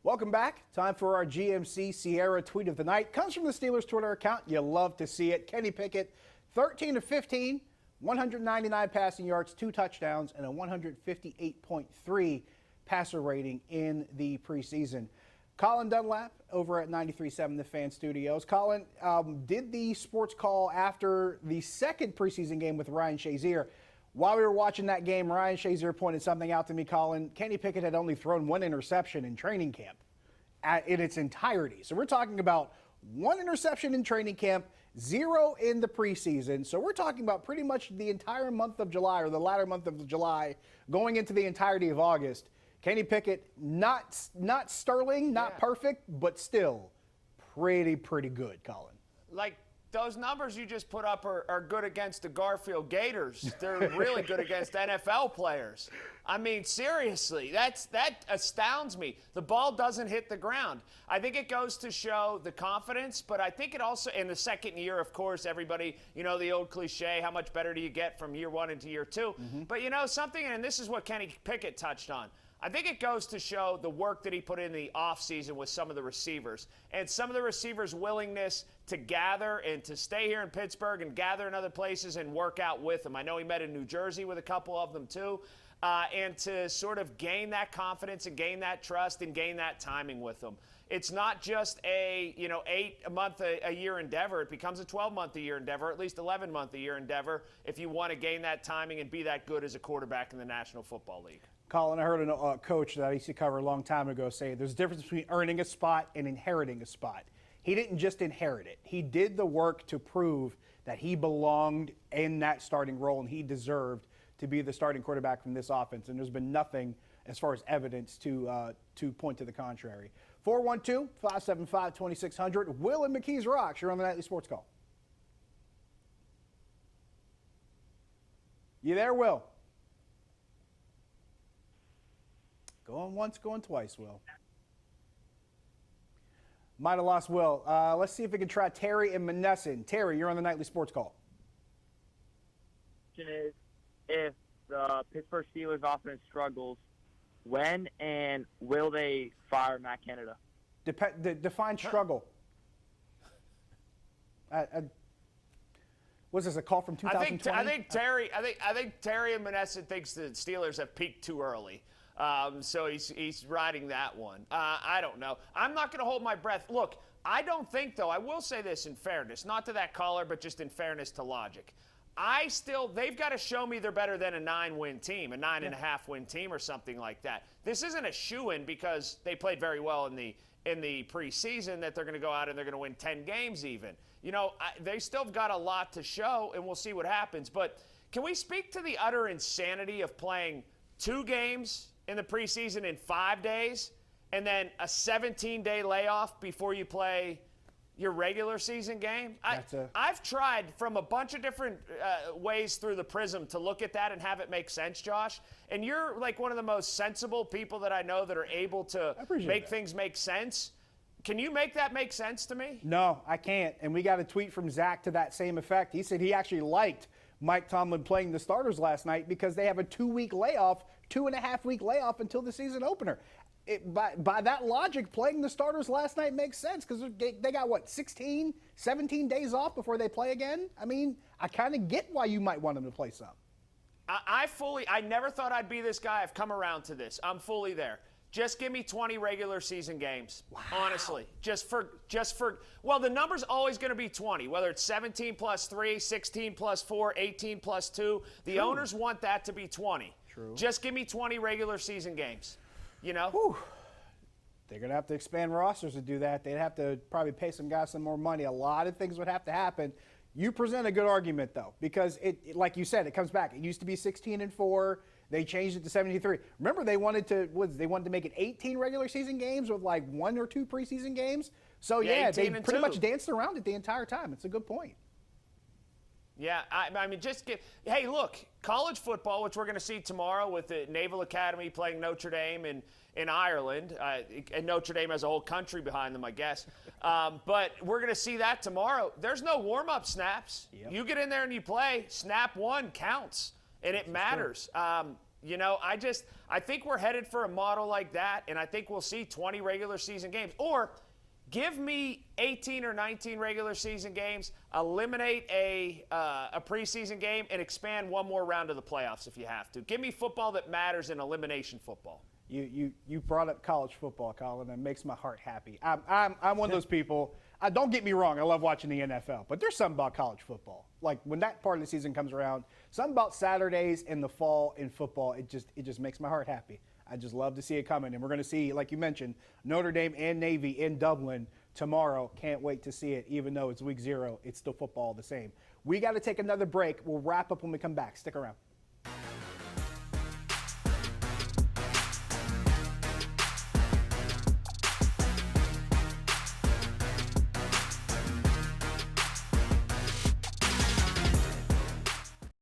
Welcome back. Time for our GMC Sierra tweet of the night. Comes from the Steelers Twitter account. You love to see it. Kenny Pickett, 13 of 15, 199 passing yards, 2 touchdowns, and a 158.3 passer rating in the preseason. Colin Dunlap over at 93.7 The Fan Studios. Colin, did the sports call after the second preseason game with Ryan Shazier. While we were watching that game, Ryan Shazier pointed something out to me, Colin. Kenny Pickett had only thrown 1 interception in training camp in its entirety. So we're talking about 1 interception in training camp, 0 in the preseason. So we're talking about pretty much the entire month of July, or the latter month of July, going into the entirety of August. Kenny Pickett, not sterling, not perfect, but still pretty good, Colin. Like, those numbers you just put up are good against the Garfield Gators. They're really good against NFL players. I mean, seriously, that astounds me. The ball doesn't hit the ground. I think it goes to show the confidence, but I think it also, in the second year, of course, everybody, you know, the old cliche, how much better do you get from year 1 into year 2? But, you know, something, and this is what Kenny Pickett touched on, I think it goes to show the work that he put in the offseason with some of the receivers and some of the receivers' willingness to gather and to stay here in Pittsburgh and gather in other places and work out with them. I know he met in New Jersey with a couple of them too, and to sort of gain that confidence and gain that trust and gain that timing with them. It's not just a 8-month-a-year endeavor. It becomes a 12-month-a-year endeavor, at least 11-month-a-year endeavor, if you want to gain that timing and be that good as a quarterback in the National Football League. Colin, I heard a coach that I used to cover a long time ago say there's a difference between earning a spot and inheriting a spot. He didn't just inherit it. He did the work to prove that he belonged in that starting role and he deserved to be the starting quarterback from this offense. And there's been nothing as far as evidence to point to the contrary. 412-575-2600. Will and McKees Rocks. You're on the Nightly Sports Call. You there, Will? Going once, going twice, Will. Might have lost Will. Let's see if we can try Terry and Monessen. Terry, you're on the Nightly Sports Call. Question is, if the Pittsburgh Steelers offense struggles, when and will they fire Matt Canada? Define struggle. Was this a call from 2020? I think Terry and Monessen thinks the Steelers have peaked too early. So he's riding that one. I don't know. I'm not going to hold my breath. Look, I don't think, though, I will say this in fairness, not to that caller, but just in fairness to logic. They've got to show me they're better than a 9-win team, a 9.5-win team or something like that. This isn't a shoo-in because they played very well in the preseason that they're going to go out and they're going to win 10 games even. You know, they still have got a lot to show, and we'll see what happens. But can we speak to the utter insanity of playing 2 games in the preseason in 5 days, and then a 17-day layoff before you play your regular season game? I've tried from a bunch of different ways through the prism to look at that and have it make sense, Josh. And you're like one of the most sensible people that I know that are able to make things make sense. Can you make that make sense to me? No, I can't. And we got a tweet from Zach to that same effect. He said he actually liked Mike Tomlin playing the starters last night because they have a 2-week layoff, 2.5-week layoff until the season opener. By that logic, playing the starters last night makes sense because they got, 16, 17 days off before they play again? I mean, I kind of get why you might want them to play some. I never thought I'd be this guy. I've come around to this. I'm fully there. Just give me 20 regular season games. Wow. Honestly. Well, the number's always going to be 20, whether it's 17 plus 3, 16 plus 4, 18 plus 2. The owners want that to be 20. True. Just give me 20 regular season games. You know? Whew. They're going to have to expand rosters to do that. They'd have to probably pay some guys some more money. A lot of things would have to happen. You present a good argument, though, because it like you said, it comes back. It used to be 16-4. They changed it to 73. Remember, they wanted to make it 18 regular season games with like 1 or 2 preseason games. So yeah, they pretty much danced around it the entire time. It's a good point. Yeah, I mean, hey, look, college football, which we're going to see tomorrow with the Naval Academy playing Notre Dame in Ireland, and Notre Dame has a whole country behind them, I guess. But we're going to see that tomorrow. There's no warm-up snaps. Yep. You get in there and you play. Snap 1 counts, and it matters. I think we're headed for a model like that, and I think we'll see 20 regular season games. Or give me 18 or 19 regular season games, eliminate a preseason game, and expand one more round of the playoffs if you have to. Give me football that matters in elimination football. You brought up college football, Colin, and it makes my heart happy. I'm one of those people. Don't get me wrong, I love watching the NFL, but there's something about college football. Like when that part of the season comes around, something about Saturdays in the fall in football, it just makes my heart happy. I just love to see it coming, and we're going to see, like you mentioned, Notre Dame and Navy in Dublin tomorrow. Can't wait to see it. Even though it's week 0, it's still football the same. We got to take another break. We'll wrap up when we come back. Stick around.